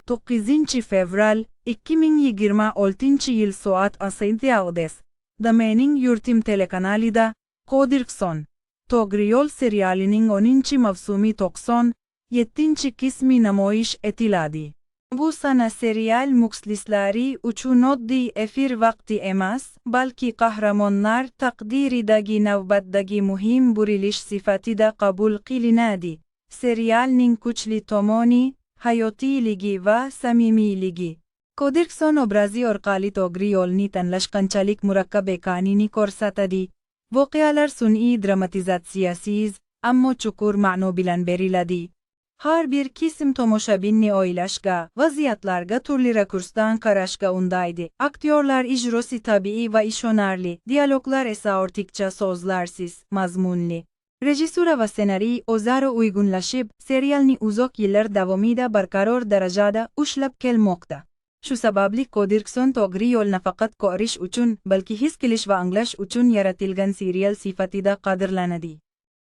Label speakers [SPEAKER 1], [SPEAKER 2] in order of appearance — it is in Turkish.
[SPEAKER 1] 9 Fevral 2026 yıl saat 6:10. Damenin Yurtim telekanalida Kodirkson. Togriyol serialinin 10. mavsumi 97. kismi namoyish etiladi. Bu sana serial muxlisleri uchun oddiy efir vaqti emas, balki qahramonlar taqdiridagi navbatdagi muhim burilish sifatida qabul qilinadi. Serialning kuchli tomoni, hayotiyligi va samimiyligi. Kodirkson obrazi orqali Togriyolni tanlash qanchalik murakkab ekanini ko'rsatadi. Voqealar sun'iy dramatizatsiyasiz, ammo chuqur ma'no bilan beriladi. Har bir kism tomoshabinni o'ylashga, vaziyatlarga turli rakursdan qarashga undaydi. Aktyorlar ijrosi tabiiy va ishonarli, dialoglar esa ortiqcha so'zlarsiz, mazmunli. Rejissura va ssenariy o'zaro uyg'unlashib, serialni uzoq yillar davomida barqaror darajada ushlab kelmoqda. Shu sababli Kodirkson Togriyol nafaqat ko'rish uchun, balki his qilish va anglash uchun yaratilgan serial sifatida qadrlanadi.